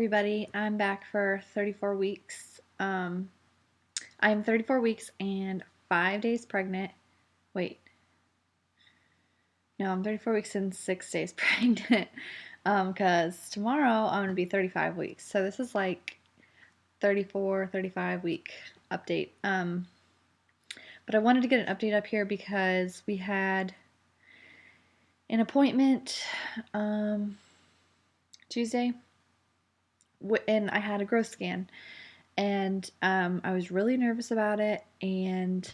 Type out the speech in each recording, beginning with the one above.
everybody, I'm back for 34 weeks. I am 34 weeks and 5 days pregnant. Wait, no, I'm 34 weeks and 6 days pregnant. Because tomorrow I'm gonna be 35 weeks. So this is like 34, 35 week update. But I wanted to get an update up here because we had an appointment Tuesday, and I had a growth scan. And I was really nervous about it, and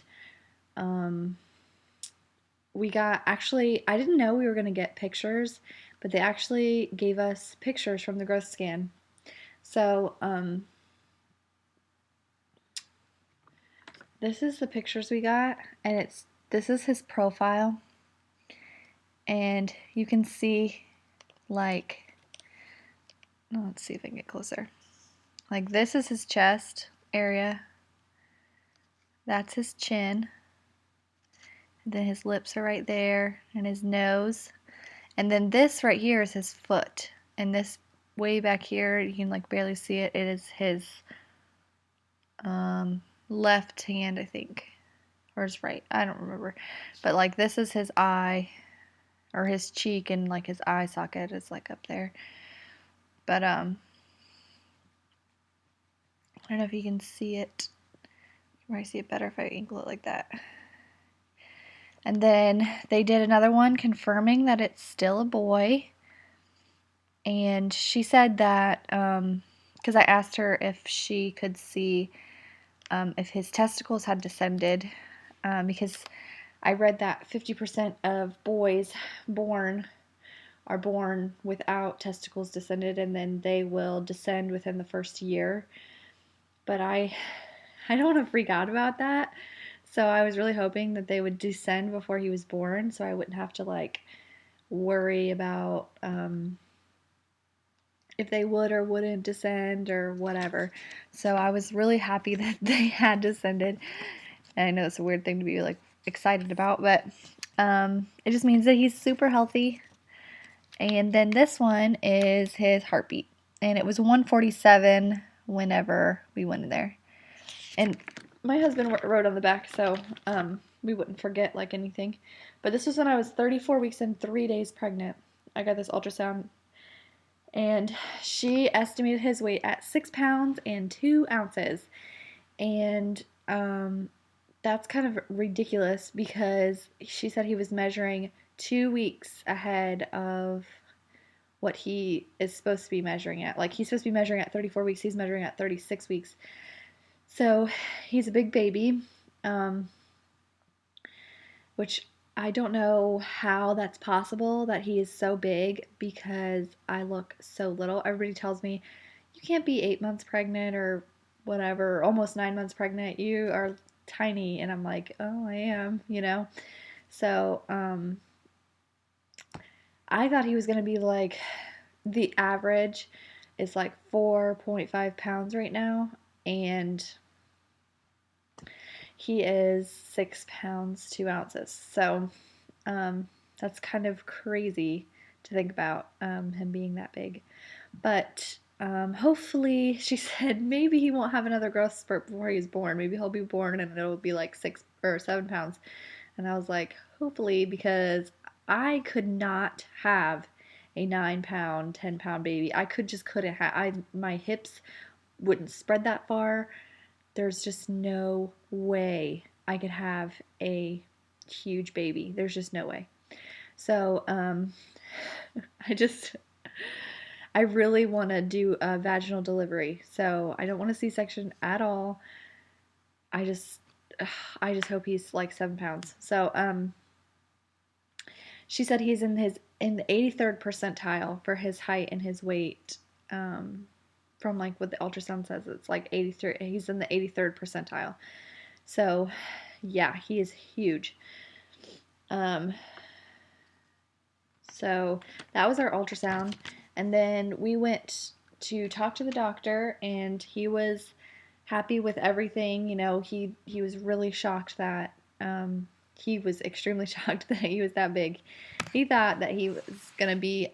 we got, actually, I didn't know we were going to get pictures, but they actually gave us pictures from the growth scan. So this is the pictures we got, and this is his profile, and you can see, like, let's see if I can get closer. Like, this is his chest area, that's his chin, and then his lips are right there, and his nose. And then this right here is his foot. And this way back here, you can like barely see it. It is his left hand, I think. Or his right. I don't remember. But like this is his eye. Or his cheek, and like his eye socket is like up there. But I don't know if you can see it. You can probably see it better if I angle it like that. And then they did another one confirming that it's still a boy. And she said that, because I asked her if she could see if his testicles had descended, because I read that 50% of boys are born without testicles descended, and then they will descend within the first year. But I don't want to freak out about that. So I was really hoping that they would descend before he was born, so I wouldn't have to like worry about if they would or wouldn't descend or whatever. So I was really happy that they had descended. And I know it's a weird thing to be like excited about, but it just means that he's super healthy. And then this one is his heartbeat, and it was 147 whenever we went in there. And my husband wrote on the back, so we wouldn't forget like anything. But this was when I was 34 weeks and 3 days pregnant. I got this ultrasound, and she estimated his weight at 6 pounds and 2 ounces. And that's kind of ridiculous because she said he was measuring 2 weeks ahead of what he is supposed to be measuring at. Like, he's supposed to be measuring at 34 weeks, he's measuring at 36 weeks. So he's a big baby, which I don't know how that's possible that he is so big because I look so little. Everybody tells me you can't be 8 months pregnant or whatever, almost 9 months pregnant. You are tiny. And I'm like, oh, I am, you know? So I thought he was going to be like, the average is like 4.5 pounds right now. And he is 6 pounds, 2 ounces. So that's kind of crazy to think about, him being that big. But hopefully, she said maybe he won't have another growth spurt before he's born. Maybe he'll be born and it'll be like 6 or 7 pounds. And I was like, hopefully, because I could not have a 9 pound, 10 pound baby. I couldn't have. My hips wouldn't spread that far. There's just no way I could have a huge baby. There's just no way. So I just I really want to do a vaginal delivery. So I don't want a C-section at all. I just I just hope he's like 7 pounds. So she said he's in the 83rd percentile for his height and his weight. From like what the ultrasound says, it's like 83. He's in the 83rd percentile. So yeah, he is huge. So that was our ultrasound, and then we went to talk to the doctor, and he was happy with everything. You know, he was really shocked that he was extremely shocked that he was that big. He thought that he was gonna be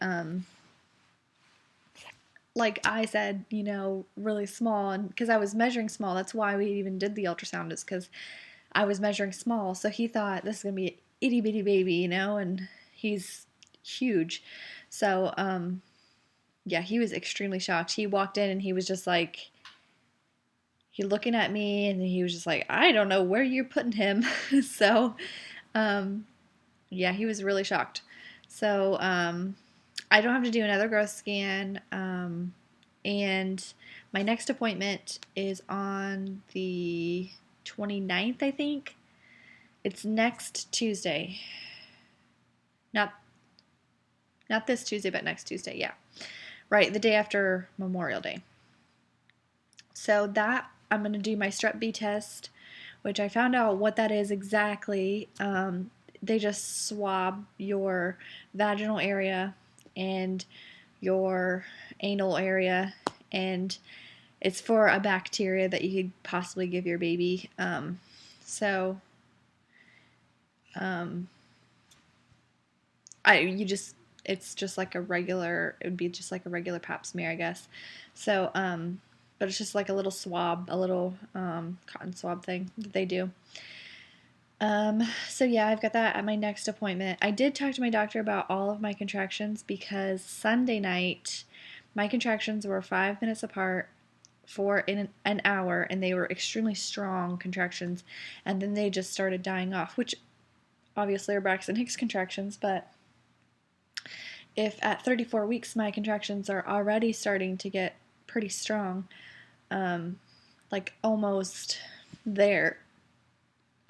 like I said, you know, really small, and because I was measuring small, that's why we even did the ultrasound, is because I was measuring small. So he thought this is gonna be an itty bitty baby, you know, and he's huge. So yeah, he was extremely shocked. He walked in and he was just like, he looking at me, and he was just like, I don't know where you're putting him. So um, yeah, he was really shocked. So I don't have to do another growth scan. And my next appointment is on the 29th, I think. It's next Tuesday. Not not this Tuesday, but next Tuesday. Yeah. Right, the day after Memorial Day. So that I'm going to do my strep B test, which I found out what that is exactly. They just swab your vaginal area and your anal area, and it's for a bacteria that you could possibly give your baby. So um, you just, it's just like a regular, it would be just like a regular pap smear, I guess. So but it's just like a little swab, a little cotton swab thing that they do. So yeah, I've got that at my next appointment. I did talk to my doctor about all of my contractions because Sunday night my contractions were 5 minutes apart for an hour, and they were extremely strong contractions, and then they just started dying off, which obviously are Braxton Hicks contractions. But if at 34 weeks my contractions are already starting to get pretty strong, like almost there,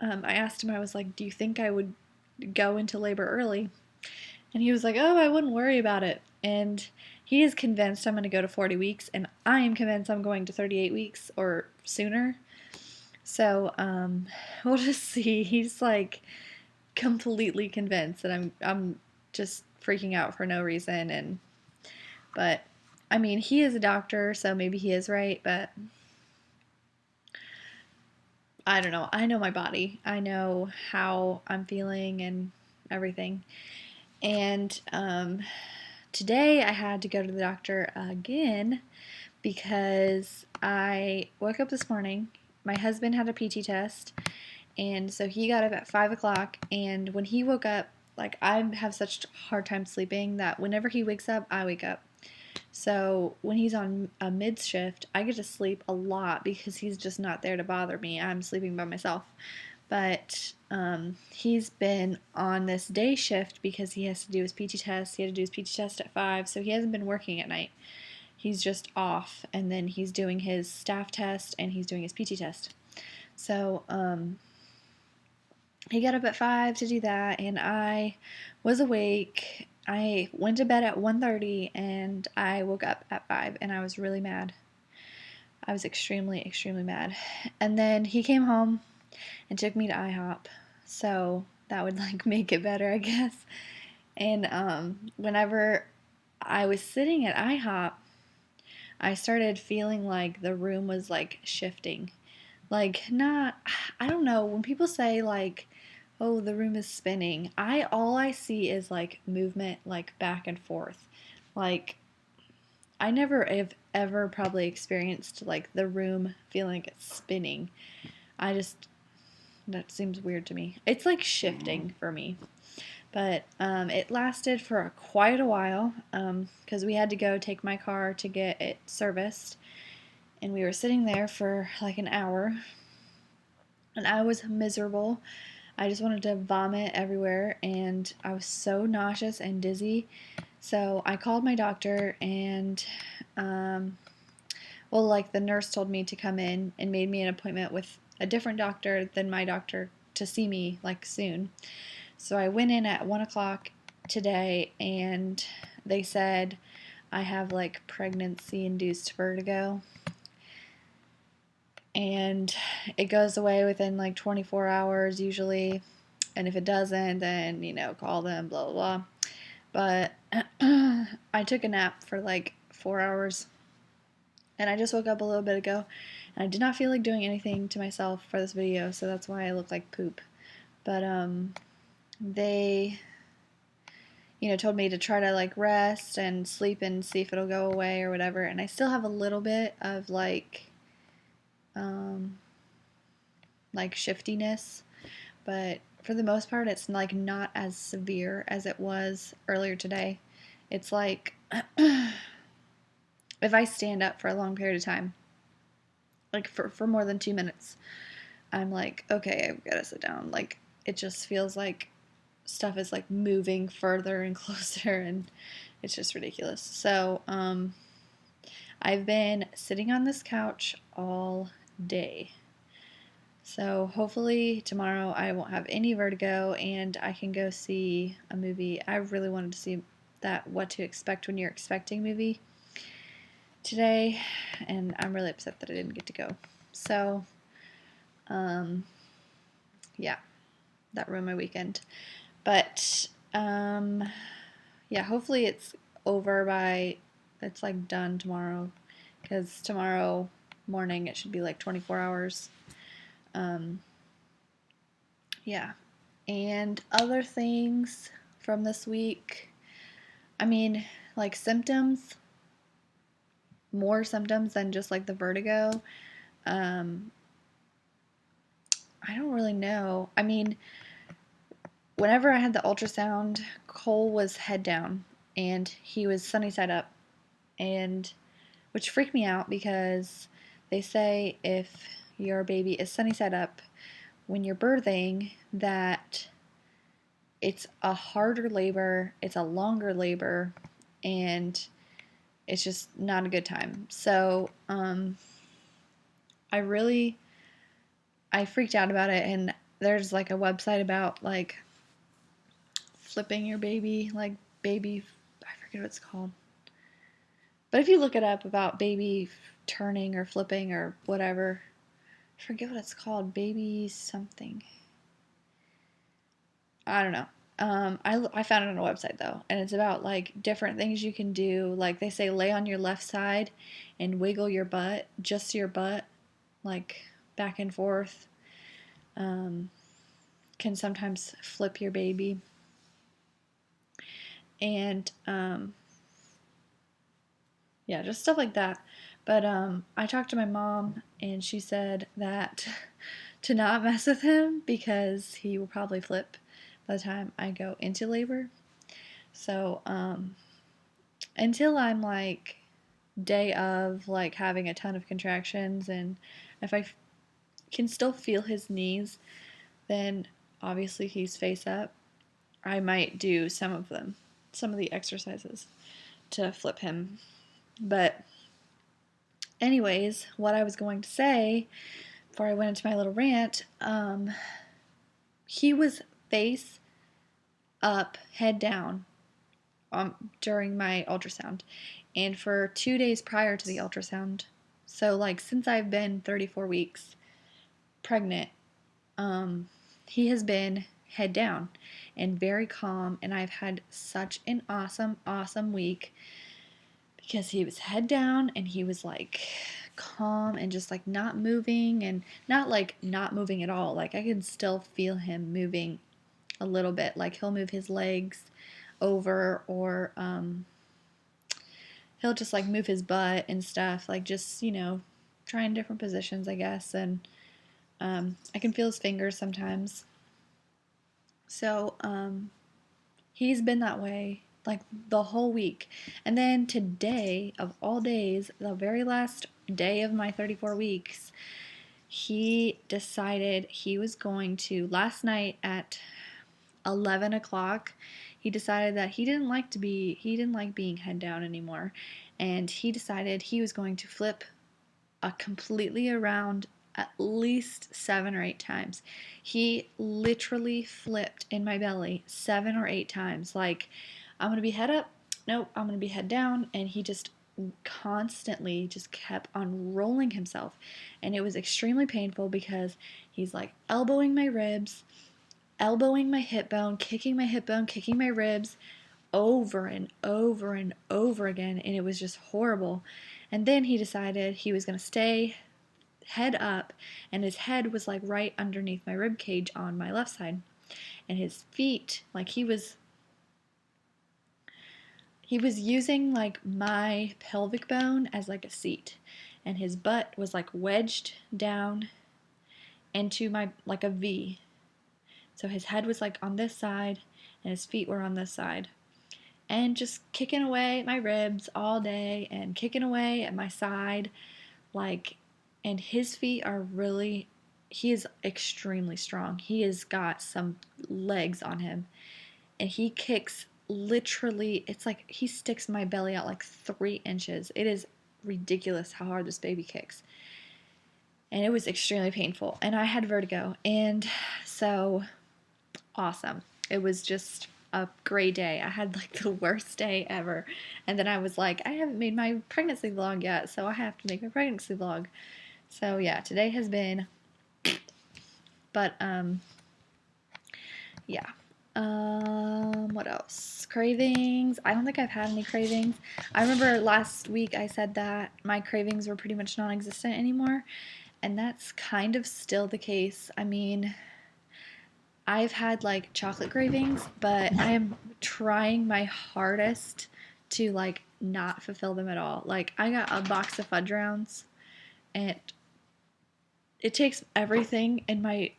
I asked him, I was like, do you think I would go into labor early? And he was like, oh, I wouldn't worry about it. And he is convinced I'm going to go to 40 weeks, and I am convinced I'm going to 38 weeks or sooner. So we'll just see. He's like completely convinced, and I'm just freaking out for no reason. And but I mean, he is a doctor, so maybe he is right. But I don't know. I know my body. I know how I'm feeling and everything. And today I had to go to the doctor again because I woke up this morning. My husband had a PT test, and so he got up at 5 o'clock. And when he woke up, like I have such a hard time sleeping that whenever he wakes up, I wake up. So when he's on a mid shift, I get to sleep a lot because he's just not there to bother me. I'm sleeping by myself. But he's been on this day shift because he has to do his PT test. He had to do his PT test at 5, so he hasn't been working at night. He's just off, and then he's doing his staff test and he's doing his PT test. So he got up at 5 to do that, and I was awake. I went to bed at 1:30, and I woke up at 5, and I was really mad. I was extremely, extremely mad. And then he came home and took me to IHOP. So that would like make it better, I guess. And whenever I was sitting at IHOP, I started feeling like the room was like shifting. Like not, I don't know, when people say like, oh, the room is spinning, I all I see is like movement, like back and forth. Like I never have ever probably experienced like the room feeling like it's spinning. I just, that seems weird to me. It's like shifting for me. But it lasted for quite a while because we had to go take my car to get it serviced. And we were sitting there for like an hour. And I was miserable. I just wanted to vomit everywhere. And I was so nauseous and dizzy. So I called my doctor, and well, like the nurse told me to come in and made me an appointment with a different doctor than my doctor to see me like soon. So I went in at 1 o'clock today, and they said I have like pregnancy induced vertigo, and it goes away within like 24 hours usually. And if it doesn't, then call them, blah blah blah. But I took a nap for like 4 hours, and I just woke up a little bit ago, and I did not feel like doing anything to myself for this video, so that's why I look like poop. But they, told me to try to like rest and sleep and see if it'll go away or whatever. And I still have a little bit of um, like shiftiness, but for the most part, it's like not as severe as it was earlier today. It's like if I stand up for a long period of time, like for more than 2 minutes, I'm like, okay, I've got to sit down. Like it just feels like stuff is like moving further and closer, and it's just ridiculous. So, I've been sitting on this couch all day. So hopefully tomorrow I won't have any vertigo and I can go see a movie. I really wanted to see that What to Expect When You're Expecting movie today, and I'm really upset that I didn't get to go. So, um, yeah, that ruined my weekend. But, yeah, hopefully it's over by, it's like done tomorrow, because tomorrow morning it should be like 24 hours. Um, yeah. And other things from this week, I mean, like symptoms, more symptoms than just like the vertigo. Um, I don't really know. I mean, whenever I had the ultrasound, Cole was head down and he was sunny side up, and which freaked me out because they say if your baby is sunny side up when you're birthing, that it's a harder labor, it's a longer labor, and it's just not a good time. So, I really, I freaked out about it, and there's like a website about like flipping your baby, like baby, I forget what it's called. But if you look it up about baby turning or flipping or whatever, I forget what it's called, baby something. I don't know. I found it on a website though, and it's about like different things you can do. Like they say, lay on your left side and wiggle your butt, just your butt, like back and forth. Um, can sometimes flip your baby, and yeah, just stuff like that. But I talked to my mom, and she said that to not mess with him because he will probably flip by the time I go into labor. So until I'm like day of like having a ton of contractions, and if I can still feel his knees, then obviously he's face up. I might do some of the exercises to flip him. But anyways, what I was going to say before I went into my little rant, he was face up, head down during my ultrasound. And for 2 days prior to the ultrasound, so like since I've been 34 weeks pregnant, he has been head down and very calm. And I've had such an awesome, awesome week because he was head down and he was like calm and just like not moving, and not like not moving at all. Like I can still feel him moving a little bit. Like he'll move his legs over, or he'll just like move his butt and stuff, like just, trying different positions, I guess. And I can feel his fingers sometimes. So he's been that way like the whole week. And then today, of all days, the very last day of my 34 weeks, he decided he was going to, last night at 11 o'clock, he decided that he didn't like being head down anymore. And he decided he was going to flip completely around at least 7 or 8 times. He literally flipped in my belly 7 or 8 times. Like, I'm going to be head up. Nope, I'm going to be head down. And he just constantly just kept on rolling himself. And it was extremely painful because he's like elbowing my ribs, elbowing my hip bone, kicking my ribs over and over and over again. And it was just horrible. And then he decided he was going to stay head up, and his head was like right underneath my rib cage on my left side, and his feet, like he was he was using like my pelvic bone as like a seat, and his butt was like wedged down into my like a V. So his head was like on this side and his feet were on this side. And just kicking away at my ribs all day and kicking away at my side, like, and his feet are really, he is extremely strong. He has got some legs on him, and he kicks literally, it's like he sticks my belly out like 3 inches. It is ridiculous how hard this baby kicks. And it was extremely painful. And I had vertigo. And so awesome. It was just a great day. I had like the worst day ever. And then I was like, I haven't made my pregnancy vlog yet, so I have to make my pregnancy vlog. So yeah, today has been, but yeah. What else? Cravings. I don't think I've had any cravings. I remember last week I said that my cravings were pretty much non-existent anymore, and that's kind of still the case. I mean, I've had like chocolate cravings, but I am trying my hardest to like not fulfill them at all. Like I got a box of fudge rounds, and it takes everything in my,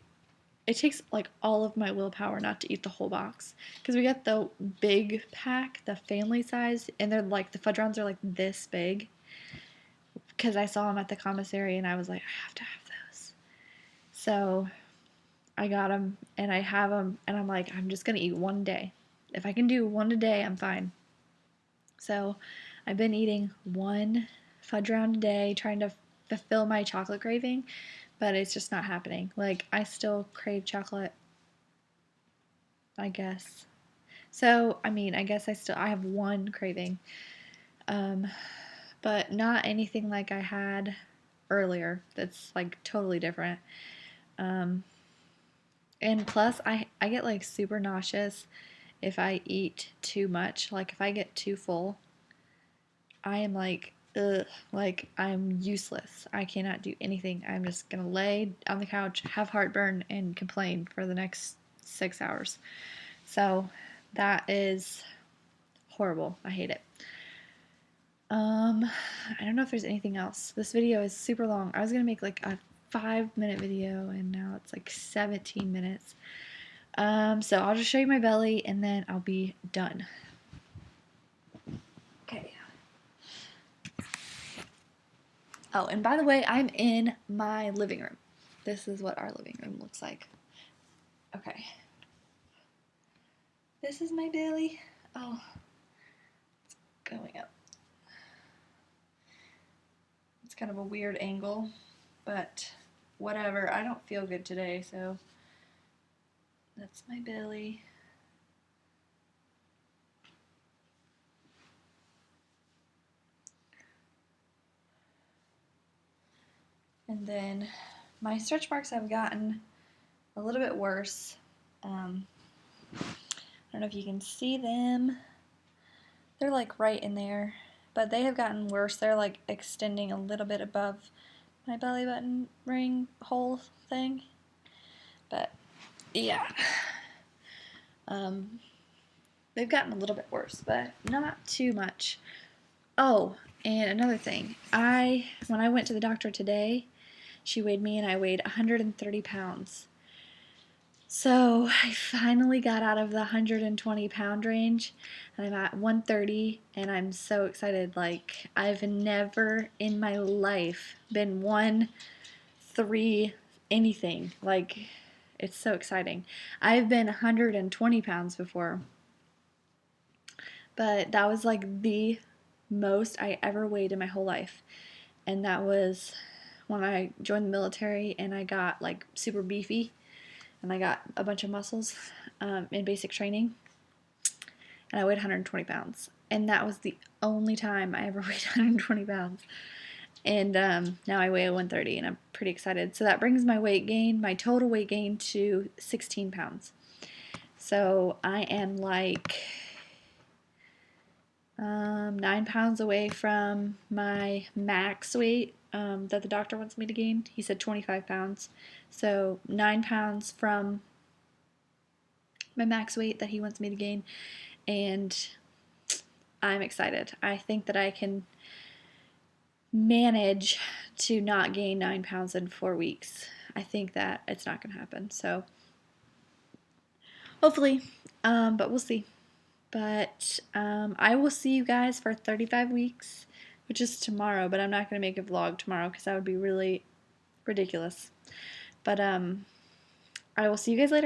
it takes like all of my willpower not to eat the whole box, because we got the big pack, the family size, and they're like, the fudge rounds are like this big, because I saw them at the commissary and I was like, I have to have those. So I got them and I have them, and I'm like, I'm just gonna eat one day. If I can do one a day, I'm fine. So I've been eating one fudge round a day, trying to fulfill my chocolate craving, but it's just not happening. Like, I still crave chocolate, I guess. So, I mean, I guess I have one craving, um, but not anything like I had earlier. That's like totally different. Um, and plus, I get like super nauseous if I eat too much. Like, if I get too full, I am like, ugh, like I'm useless. I cannot do anything. I'm just gonna lay on the couch, have heartburn, and complain for the next 6 hours. So that is horrible. I hate it. I don't know if there's anything else. This video is super long. I was gonna make like a 5-minute video, and now it's like 17 minutes. So I'll just show you my belly, and then I'll be done. Okay. Oh, and by the way, I'm in my living room. This is what our living room looks like. Okay. This is my belly. Oh, it's going up. It's kind of a weird angle, but whatever. I don't feel good today, so that's my belly. And then my stretch marks have gotten a little bit worse. I don't know if you can see them. They're like right in there, but they have gotten worse. They're like extending a little bit above my belly button ring hole thing. But yeah, they've gotten a little bit worse, but not too much. Oh, and another thing, when I went to the doctor today, she weighed me and I weighed 130 pounds. So I finally got out of the 120-pound range, and I'm at 130, and I'm so excited. Like, I've never in my life been 1-3 anything. Like, it's so exciting. I've been 120 pounds before, but that was like the most I ever weighed in my whole life. And that was when I joined the military and I got like super beefy and I got a bunch of muscles in basic training, and I weighed 120 pounds. And that was the only time I ever weighed 120 pounds. And now I weigh 130, and I'm pretty excited. So that brings my weight gain, my total weight gain, to 16 pounds. So I am like 9 pounds away from my max weight that the doctor wants me to gain. He said 25 pounds. So 9 pounds from my max weight that he wants me to gain. And I'm excited. I think that I can manage to not gain 9 pounds in 4 weeks. I think that it's not going to happen. So hopefully, but we'll see. But I will see you guys for 35 weeks, which is tomorrow. But I'm not going to make a vlog tomorrow because that would be really ridiculous. But I will see you guys later.